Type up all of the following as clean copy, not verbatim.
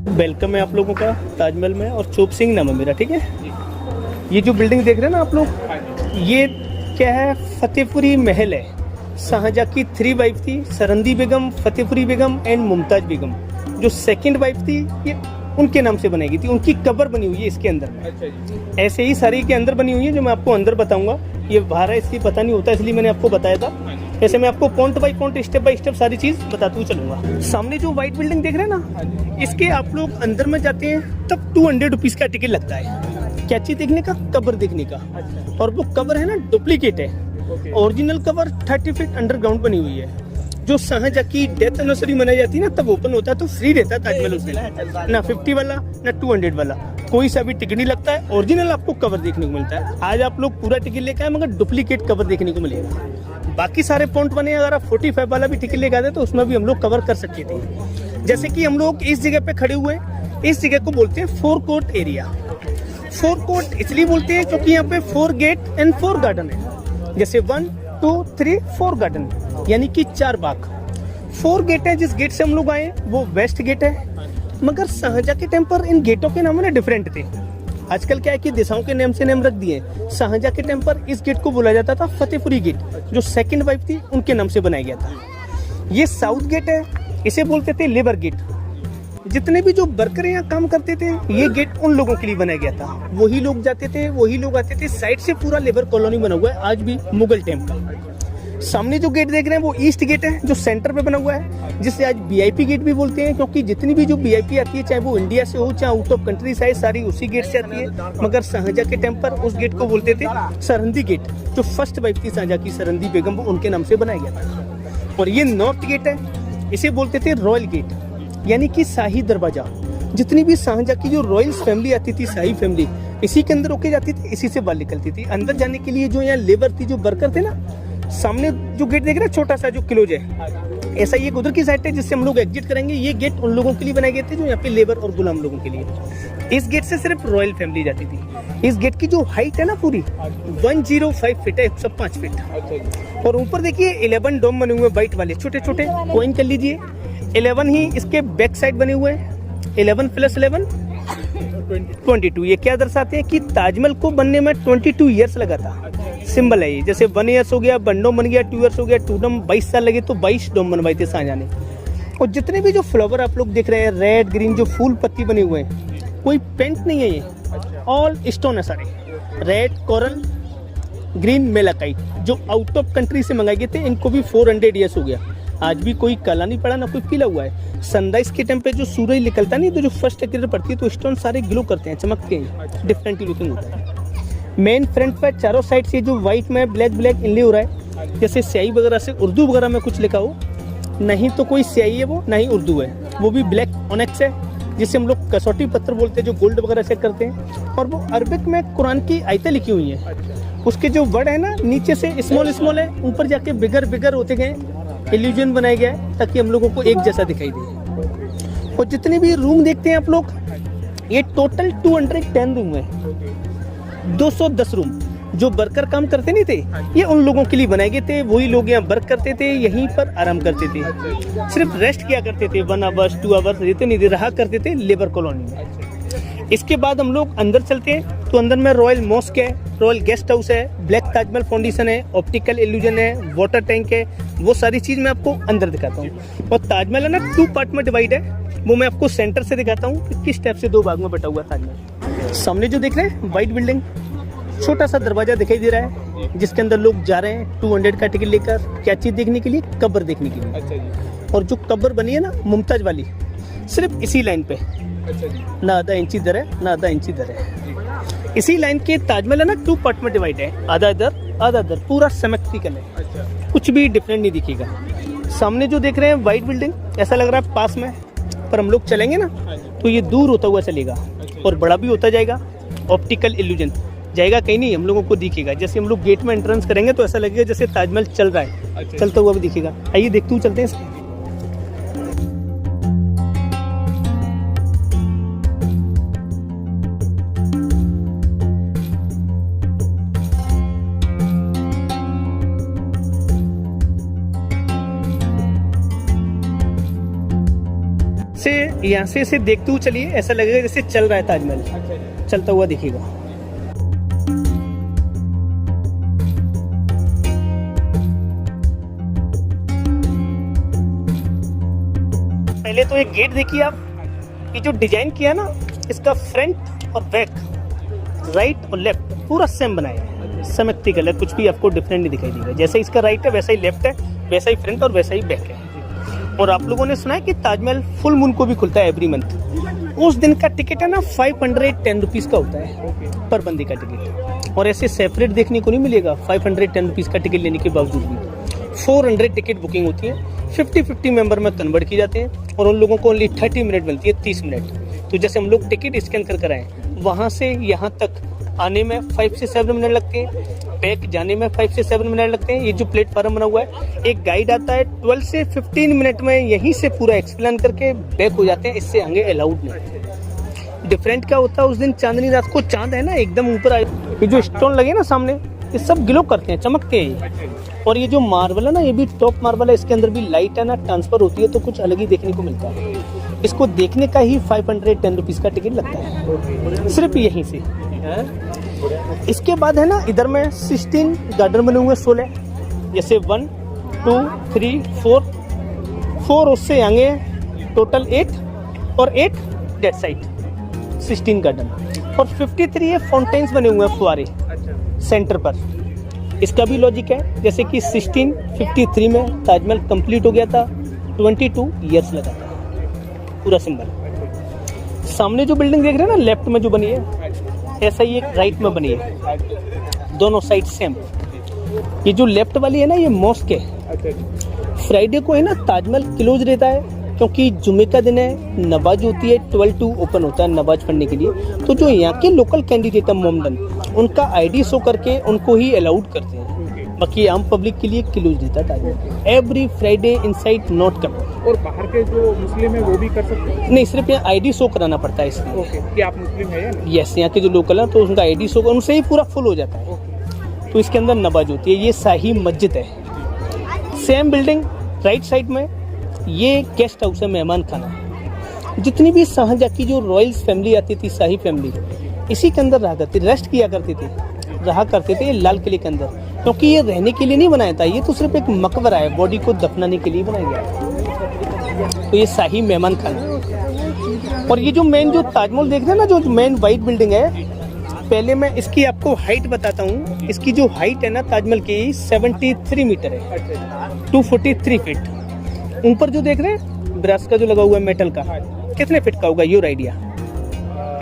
Welcome है आप लोगों का ताजमहल में, और चोप सिंह नाम है मेरा, ठीक है। ये जो बिल्डिंग देख रहे हैं ना आप लोग, ये क्या है, फतेहपुरी महल है। शाहजहाँ की 3 वाइफ थी, सरंदी बेगम, फतेहपुरी बेगम एंड मुमताज बेगम। जो सेकंड वाइफ थी ये उनके नाम से बनाई गई थी, उनकी कब्र बनी हुई है इसके अंदर में। ऐसे ही सारी के अंदर बनी हुई है, जो मैं आपको अंदर बताऊंगा। ये बाहर है इसलिए पता नहीं होता, इसलिए मैंने आपको बताया था। ऐसे मैं आपको point by point, step by step सारी चीज बताते हुए चलूंगा। सामने जो व्हाइट बिल्डिंग देख रहे हैं ना, इसके आप लोग अंदर में जाते हैं तब 200 रुपीज का टिकट लगता है। क्या चीज देखने का? कब्र देखने का। और वो कब्र है ना, डुप्लीकेट है। ओरिजिनल कब्र 30 फीट अंडरग्राउंड बनी हुई है। जो शाहजहाँ की डेथ एनिवर्सरी मनाई जाती है ना, तब ओपन होता है, तो फ्री रहता है ताजमहल उस दिन। ना 50 वाला ना 200 वाला, कोई सा भी टिकट नहीं लगता है। ओरिजिनल आपको कवर देखने को मिलता है। आज आप लोग पूरा टिकट लेकर आए, मगर डुप्लीकेट कवर देखने को मिलेगा। बाकी सारे पॉइंट बने, अगर आप 45 वाला भी टिकट लेकर आते तो उसमें भी हम लोग कवर कर सकते थे। जैसे कि हम लोग इस जगह पे खड़े हुए हैं, इस जगह को बोलते हैं 4 कोर्ट एरिया। 4 कोर्ट इसलिए बोलते हैं क्योंकि यहाँ पे 4 गेट एंड 4 गार्डन है। जैसे 1 2 3 4 गार्डन, यानी कि 4 बाग। 4 गेट है। जिस गेट से हम लोग आए वो वेस्ट गेट है, मगर शाहजहाँ के टाइम पर इन गेटों के नाम ना डिफरेंट थे। आजकल क्या है कि दिशाओं के नाम से नाम रख दिए। शाहजहाँ के टाइम पर इस गेट को बोला जाता था फतेहपुरी गेट, जो सेकंड वाइफ थी उनके नाम से बनाया गया था। ये साउथ गेट है, इसे बोलते थे लेबर गेट। जितने भी जो वर्कर यहाँ काम करते थे, ये गेट उन लोगों के लिए बनाया गया था। वही लोग जाते थे, वही लोग आते थे। साइड से पूरा लेबर कॉलोनी बना हुआ है आज भी, मुगल टाइम का। सामने जो गेट देख रहे हैं वो ईस्ट गेट है, जो सेंटर पे बना हुआ है, जिसे आज वीआईपी गेट भी बोलते हैं। क्योंकि जितनी भी जो वीआईपी आती है, चाहे वो इंडिया से हो चाहे आउट ऑफ कंट्री से आए, सारी उसी गेट से आती है। मगर शाहजहाँ के टाइम पर उस गेट को बोलते थे सरहंदी गेट। जो फर्स्ट वाइफ थी शाहजहाँ की, सरहंदी बेगम, वो उनके नाम से बनाया गया था। और ये नॉर्थ गेट है, इसे बोलते थे रॉयल गेट, यानी कि शाही दरवाजा। जितनी भी शाहजहाँ की जो रॉयल्स फैमिली आती थी, शाही फैमिली, इसी के अंदर होके जाती थी, इसी से बाहर निकलती थी। अंदर जाने के लिए जो यहाँ लेबर थी, जो वर्कर थे ना, सामने जो गेट देख रहे हैं छोटा सा जो क्लोज है, ऐसा ये उधर की साइड है जिससे हम लोग एग्जिट करेंगे। ये गेट उन लोगों के लिए बनाए गए थे जो यहाँ पे लेबर और गुलाम लोगों के लिए। इस गेट से सिर्फ रॉयल फैमिली जाती थी। इस गेट की जो हाइट है ना पूरी 105 फीट है, 105 फीट। और ऊपर देखिए 11 डोम बने हुए व्हाइट वाले, छोटे छोटे, कोइन कर लीजिए। 11 ही इसके बैक साइड बने हुए हैं। 11 + 11 22। ये क्या दर्शाते हैं कि ताजमहल को बनने में 22 ईयर्स लगा था। सिंबल है ये। जैसे 1 ईयर्स हो गया, 1 डोम बन गया, 2 ईयर्स हो गया, 2 डोम 22 साल लगे, तो 22 डोम बनवाए थे शाहजहाँ ने। और जितने भी जो फ्लावर आप लोग देख रहे हैं, रेड ग्रीन जो फूल पत्ती बने हुए हैं, कोई पेंट नहीं है, ये ऑल स्टोन है सारे। रेड कोरल, ग्रीन मेलाकाइट, जो आउट ऑफ कंट्री से मंगाए गए थे। इनको भी 400 ईयर्स हो गया, आज भी कोई काला नहीं पड़ा ना कोई पीला हुआ है। सनराइज के टाइम पे जो सूरज निकलता नहीं, तो जो फर्स्ट किरण पड़ती है, तो स्टोन सारे ग्लो करते हैं, चमकते हैं, डिफरेंट लुकिंग होता है। मेन फ्रंट पे चारों साइड से जो व्हाइट में ब्लैक ब्लैक इनले हो रहा है, जैसे स्याही वगैरह से उर्दू वगैरह में कुछ लिखा हो, नहीं तो कोई स्याही है वो, ना ही उर्दू है। वो भी ब्लैक ऑनेक्स है, जिसे हम लोग कसौटी पत्थर बोलते हैं, जो गोल्ड वगैरह से करते हैं। और वो अरबिक में कुरान की आयतें लिखी हुई हैं। उसके जो वर्ड है ना, नीचे से स्मॉल स्मॉल है, ऊपर जाके बिगर बिगर होते गए, इल्यूजन बनाया गया है ताकि हम लोगों को एक जैसा दिखाई दे। और जितने भी रूम देखते हैं आप लोग, ये टोटल 210 रूम है। 210 रूम जो वर्कर काम करते नहीं थे, ये उन लोगों के लिए बनाए गए थे। वही लोग यहाँ वर्क करते थे, यहीं पर आराम करते थे, सिर्फ रेस्ट किया करते थे। 1 आवर्स 2 आवर्स रहते नहीं, रहा करते थे लेबर कॉलोनी में। इसके बाद हम लोग अंदर चलते हैं, तो अंदर में रॉयल मॉस्क है, रॉयल गेस्ट हाउस है, ब्लैक ताजमहल फाउंडेशन है, ऑप्टिकल इल्यूजन है, वाटर टैंक है। वो सारी चीज़ मैं आपको अंदर दिखाता हूँ। और ताजमहल है ना 2 पार्ट में डिवाइड है, वो मैं आपको सेंटर से दिखाता हूँ कि किस टाइप से 2 भाग में बटा हुआ ताजमहल। सामने जो देख रहे हैं व्हाइट बिल्डिंग, छोटा सा दरवाजा दिखाई दे रहा है, जिसके अंदर लोग जा रहे हैं 200 का टिकट लेकर। क्या चीज़ देखने के लिए? कब्र देखने के लिए। अच्छा जी। और जो कब्र बनी है ना मुमताज वाली, सिर्फ इसी लाइन पे, अच्छा जी। ना आधा इंची इधर है, ना आधा इंची इधर है। इसी लाइन के ताजमहल है ना 2 पार्ट में डिवाइड है, आधा इधर आधा इधर, पूरा सिमेट्रिकल है। अच्छा। कुछ भी डिफरेंट नहीं दिखेगा। सामने जो देख रहे हैं व्हाइट बिल्डिंग, ऐसा लग रहा है पास में, पर हम लोग चलेंगे ना तो ये दूर होता हुआ चलेगा और बड़ा भी होता जाएगा। ऑप्टिकल इल्यूजन जाएगा कहीं नहीं, हम लोगों को दिखेगा। जैसे हम लोग गेट में एंट्रेंस करेंगे तो ऐसा लगेगा जैसे ताजमहल चल रहा है। अच्छा। चलता हुआ भी दिखेगा। आइए देखते हुए चलते हैं। से यहाँ से इसे देखते हुए चलिए, ऐसा लगेगा जैसे चल रहा है ताजमहल, चलता हुआ दिखेगा। पहले तो एक गेट देखिए आप, ये जो डिजाइन किया ना, इसका फ्रंट और बैक, राइट और लेफ्ट पूरा सेम बनाया है, सिमेट्रिकल है, कुछ भी आपको डिफरेंट नहीं दिखाई देगा। जैसे इसका राइट है वैसा ही लेफ्ट है, वैसा ही फ्रंट और वैसा ही बैक है। और आप लोगों ने सुना है कि ताजमहल फुल मून को भी खुलता है एवरी मंथ। उस दिन का टिकट है ना 510 रुपीज़ का होता है पर बंदे का टिकट, और ऐसे सेपरेट देखने को नहीं मिलेगा 510 रुपीज़ का टिकट लेने के बावजूद भी। 400 टिकट बुकिंग होती है, 50-50 मेंबर में कन्वर्ट की जाते हैं, और उन लोगों को ओनली 30 मिनट मिलती है, 30 मिनट। तो जैसे हम लोग टिकट स्कैन कर कर आए, वहाँ से यहाँ तक आने में 5 से 7 मिनट लगते हैं, बैक जाने में 5 से 7 मिनट लगते हैं। ये जो प्लेटफार्म बना हुआ है, एक गाइड आता है, 12 से 15 मिनट में यहीं से पूरा एक्सप्लेन करके बैक हो जाते हैं, इससे आगे अलाउड नहीं। डिफरेंट क्या होता है उस दिन, चांदनी रात को चांद है ना एकदम ऊपर आए, ये जो स्टोन लगे ना सामने, ये सब ग्लो करते हैं, चमकते हैं। और ये जो मार्बल है ना, ये भी टॉप मार्बल है, इसके अंदर भी लाइट है ना ट्रांसफर होती है, तो कुछ अलग ही देखने को मिलता है। इसको देखने का ही 510 रुपीज़ का टिकट लगता है, सिर्फ यहीं से। इसके बाद है ना, इधर में 16 गार्डन बने हुए, 16, जैसे 1 2 3 4 उससे आगे टोटल 8, और 8 डेट साइड 16 गार्डन, और 53 ये फाउंटेन्स बने हुए हैं, फुआरे सेंटर पर। इसका भी लॉजिक है, जैसे कि 1653 में ताजमहल कंप्लीट हो गया था, 22 ईयर्स लगा था, पूरा सिंबल। सामने जो बिल्डिंग देख रहे हैं ना, लेफ्ट में जो बनी है, ऐसा ही एक राइट में बनी है, दोनों साइड सेम। ये जो लेफ्ट वाली है ना, ये मॉस्क है। फ्राइडे को है ना ताजमहल क्लोज रहता है, क्योंकि जुमे का दिन है, नमाज होती है, 12 to ओपन होता है नमाज पढ़ने के लिए। तो जो यहाँ के लोकल कैंडिडेट है मोमडन, उनका आईडी शो करके उनको ही अलाउड करते हैं, बाकी आम पब्लिक के लिए क्लोज रहता है Taj Mahal every Friday inside not come. और बाहर के जो मुस्लिम है वो भी कर सकते हैं? नहीं, सिर्फ यहाँ आईडी शो कराना पड़ता है इसलिए। कि आप मुस्लिम है या नहीं? यस, यहाँ के जो लोकल है तो उनका आईडी शो, उनसे ही पूरा फुल हो जाता है। तो इसके अंदर नमाज होती है। ये शाही मस्जिद है, सेम बिल्डिंग राइट साइड में, ये गेस्ट हाउस है, मेहमान खाना। जितनी भी शाहजहाँ की जो रॉयल्स फैमिली आती थी, शाही फैमिली, इसी के अंदर रहा करती, रेस्ट किया करती थी, रहा करते थे लाल किले के अंदर, क्योंकि ये रहने के लिए नहीं बनाया था, ये तो सिर्फ एक मकबरा है, बॉडी को दफनाने के लिए बनाया गया है। तो ये शाही मेहमान खाना। और ये जो मेन जो ताजमहल देख रहे हैं ना, जो मेन वाइट बिल्डिंग है, पहले मैं इसकी आपको हाइट बताता हूँ। इसकी जो हाइट है ना ताजमहल की 73 मीटर है, 243 फीट। ऊपर जो देख रहे हैं ब्रश का जो लगा हुआ है मेटल का, कितने फीट का होगा योर आइडिया?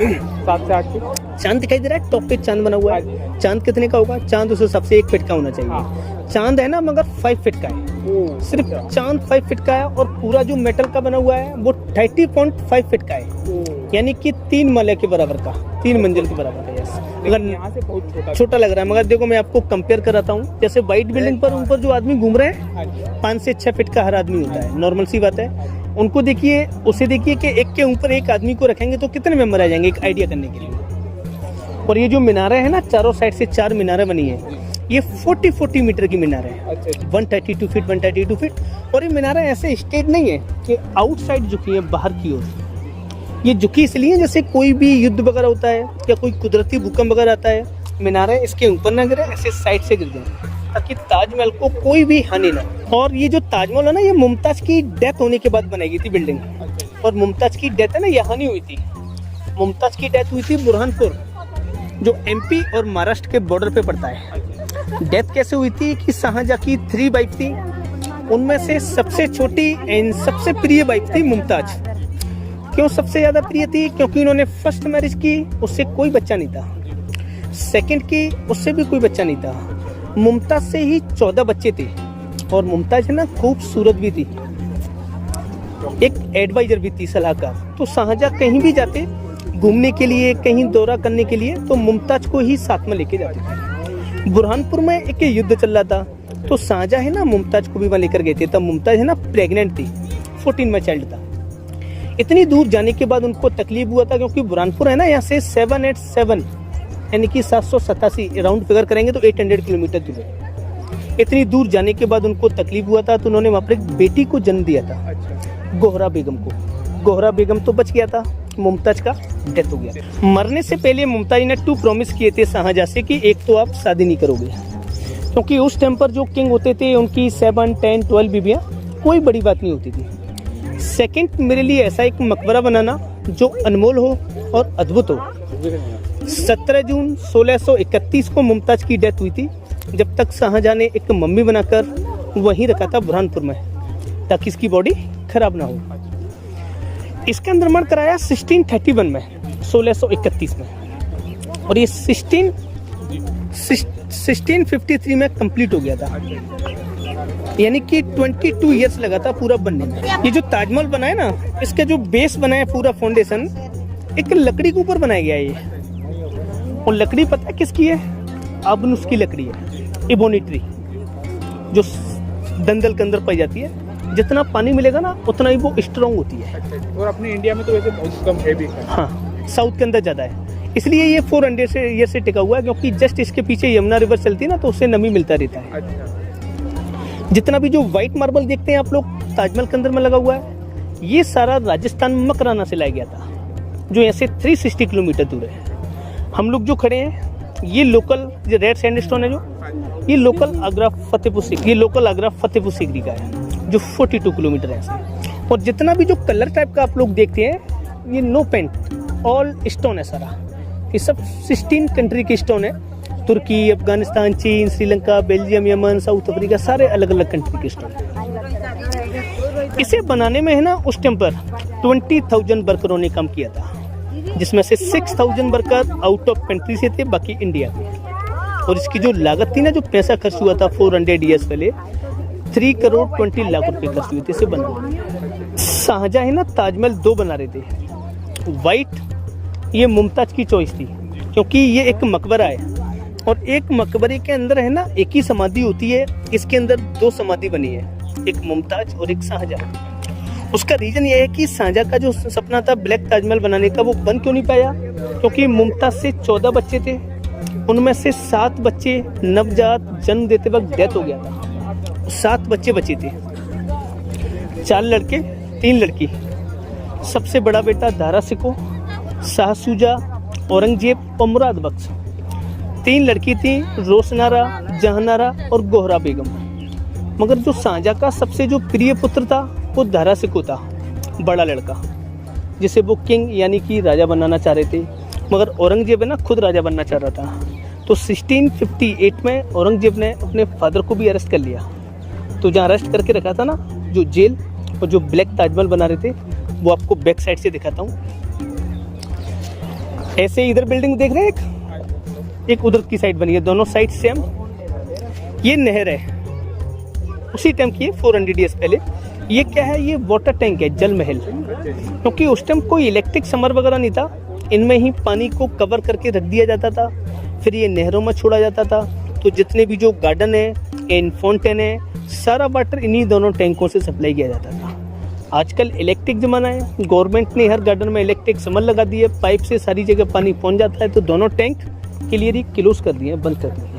7 से 8 फीट। चांद दिखाई दे रहा है, टॉप पे चांद बना हुआ है, चांद कितने का होगा? चांद उस हिसाब से 1 फीट का होना चाहिए। चांद है ना, मगर 5 फीट का है, सिर्फ चांद 5 फीट का है। और पूरा जो मेटल का बना हुआ है वो 30.5 फीट का है, यानी कि 3 माले के बराबर का, 3 मंजिल के बराबर का। यस, मगर यहाँ से बहुत छोटा लग रहा है, मगर देखो मैं आपको कंपेयर कराता हूँ। जैसे व्हाइट बिल्डिंग पर ऊपर जो आदमी घूम रहे हैं, 5 से 6 फीट का हर आदमी होता है, नॉर्मल सी बात है। उनको देखिए, उसे देखिए कि एक के ऊपर एक आदमी को रखेंगे तो कितने मेंबर आ जाएंगे, एक आइडिया करने के लिए। और ये जो मीनारे हैं ना, चारों साइड से 4 मीनारें बनी है, ये 40 मीटर की मीनारें हैं। 132 फीट 132 फीट। और ये मीनारें ऐसे स्ट्रेट नहीं है कि आउटसाइड झुकी है बाहर की ओर। ये झुकी इसलिए जैसे कोई भी युद्ध वगैरह होता है या कोई कुदरती भूकंप वगैरह आता है, मीनारें इसके ऊपर ना गिरे, ऐसे साइड से गिर जाए ताकि ताजमहल को कोई भी हानि ना। और ये जो ताजमहल है ना, ये मुमताज की डेथ होने के बाद बनाई गई थी बिल्डिंग। और मुमताज की डेथ है ना यहाँ नहीं हुई थी, मुमताज की डेथ हुई थी बुरहानपुर, जो एमपी और महाराष्ट्र के बॉर्डर पे पड़ता है। डेथ कैसे हुई थी कि शाहजहाँ की 3 वाइफ थी, उनमें से सबसे छोटी एंड सबसे प्रिय वाइफ थी मुमताज। क्यों सबसे ज़्यादा प्रिय थी? क्योंकि उन्होंने फर्स्ट मैरिज की, उससे कोई बच्चा नहीं था। सेकंड की, उससे भी कोई बच्चा नहीं था। मुमताज से ही 14 बच्चे थे। और मुमताज है ना खूबसूरत भी थी, एक एडवाइजर भी थी, सलाहकार। तो शाहजहाँ कहीं भी जाते घूमने के लिए, कहीं दौरा करने के लिए, तो मुमताज को ही साथ में लेके जाते थे। बुरहानपुर में एक युद्ध चल रहा था, तो शाहजहाँ है ना मुमताज को भी वहाँ लेकर गए थे। तब मुमताज है ना प्रेग्नेंट थी, 14 में चाइल्ड था। इतनी दूर जाने के बाद उनको तकलीफ हुआ था, क्योंकि बुरहानपुर है ना यहाँ से 787 यानी कि 787 राउंड फिगर करेंगे तो 800 किलोमीटर दूर है। इतनी दूर जाने के बाद उनको तकलीफ हुआ था, तो उन्होंने वहाँ पर एक बेटी को जन्म दिया था, गोहरा बेगम को। गोहरा बेगम तो बच गया था, मुमताज का डेथ हो गया। मरने से पहले मुमताज ने 2 प्रॉमिस किए थे शाहजहां से कि एक तो आप शादी नहीं करोगे, क्योंकि उस टाइम पर जो किंग होते थे उनकी 7, 10, 12 बीबियाँ कोई बड़ी बात नहीं होती थी। सेकंड, मेरे लिए ऐसा एक मकबरा बनाना जो अनमोल हो और अद्भुत हो। 17 जून 1631 को मुमताज की डेथ हुई थी, जब तक शाहजहां ने एक मम्मी बनाकर वहीं रखा था बुरहानपुर में, ताकि इसकी बॉडी खराब ना हो। इसका निर्माण कराया 1631 में, 1631 में, और ये 1653 में कंप्लीट हो गया था, यानी कि 22 इयर्स लगा था पूरा बनने में। ये जो ताजमहल बना है ना, इसका जो बेस बना है पूरा फाउंडेशन एक लकड़ी के ऊपर बनाया गया है ये। और लकड़ी पता है किसकी है? अबनुस की लकड़ी है, इबोनी ट्री, जो दंदल के अंदर पाई जाती है। जितना पानी मिलेगा ना उतना ही वो स्ट्रॉन्ग होती है। और अपने इंडिया में तो वैसे बहुत कम है भी। हाँ, साउथ के अंदर ज़्यादा है, इसलिए ये 400 ईयर से टिका हुआ है, क्योंकि जस्ट इसके पीछे यमुना रिवर चलती है ना, तो उससे नमी मिलता रहता है। अच्छा। जितना भी जो व्हाइट मार्बल देखते हैं आप लोग ताजमहल के अंदर में लगा हुआ है, ये सारा राजस्थान मकराना से लाया गया था, जो यहाँ से 360 किलोमीटर दूर है। हम लोग जो खड़े हैं ये लोकल जो रेड सैंडस्टोन है, जो ये लोकल आगरा फतेहपुर सीकरी का है, जो 42 किलोमीटर है। और जितना भी जो कलर टाइप का आप लोग देखते हैं, ये नो पेंट, ऑल स्टोन है सारा। ये सब 16 कंट्री के स्टोन है, तुर्की, अफगानिस्तान, चीन, Sri Lanka, Belgium, Yemen, south Africa, सारे अलग अलग कंट्री के स्टोन है। इसे बनाने में है ना उस टाइम पर 20,000 वर्करों ने काम किया था, जिसमें से 6,000 वर्कर आउट ऑफ कंट्री से थे, बाकी इंडिया के। और इसकी जो लागत थी ना, जो पैसा खर्च हुआ था 400 ईयर्स पहले, 3 करोड़ 20 लाख रुपए खर्च हुए थे इसे बनाने। शाहजहां है ना ताजमहल 2 बना रहे थे। वाइट ये मुमताज की चॉइस थी, क्योंकि ये एक मकबरा है, और एक मकबरे के अंदर है ना एक ही समाधि होती है। इसके अंदर 2 समाधि बनी है, एक मुमताज और एक शाहजहां। उसका रीजन ये है कि शाहजहां का जो सपना था ब्लैक ताजमहल बनाने का, वो बन क्यों नहीं पाया? क्योंकि मुमताज से 14 बच्चे थे, उनमें से 7 बच्चे नवजात जन्म देते वक्त डेथ हो गया था। 7 बच्चे बचे थे, 4 लड़के 3 लड़की। सबसे बड़ा बेटा दारा सिको, शाह शुजा, औरंगजेब और मुराद बख्श। 3 लड़की थी, रोशनारा, जहानारा और गोहरा बेगम। मगर जो शाहजहां का सबसे जो प्रिय पुत्र था वो दारा सिको था, बड़ा लड़का, जिसे वो किंग यानी कि राजा बनाना चाह रहे थे। मगर औरंगजेब है ना खुद राजा बनना चाह रहा था। तो 1658 में औरंगजेब ने अपने फादर को भी अरेस्ट कर लिया। तो जहाँ अरेस्ट करके रखा था ना, जो जेल, और जो ब्लैक ताजमहल बना रहे थे, वो आपको बैक साइड से दिखाता हूँ। ऐसे इधर बिल्डिंग देख रहे हैं, एक उधर की साइड बनी है, दोनों साइड सेम। ये नहर है, उसी टाइम की है, 400 ईयर्स पहले। ये क्या है? ये वाटर टैंक है, जल महल। क्योंकि उस टाइम कोई इलेक्ट्रिक समर वगैरह नहीं था, इनमें ही पानी को कवर करके रख दिया जाता था, फिर ये नहरों में छोड़ा जाता था। तो जितने भी जो गार्डन है, इन फाउंटेन है, सारा वाटर इन्हीं दोनों टैंकों से सप्लाई किया जाता था। आजकल इलेक्ट्रिक ज़माना है, गवर्नमेंट ने हर गार्डन में इलेक्ट्रिक समर लगा दी है, पाइप से सारी जगह पानी पहुंच जाता है। तो दोनों टैंक क्लियर ही क्लोज कर दिए, बंद कर दिए।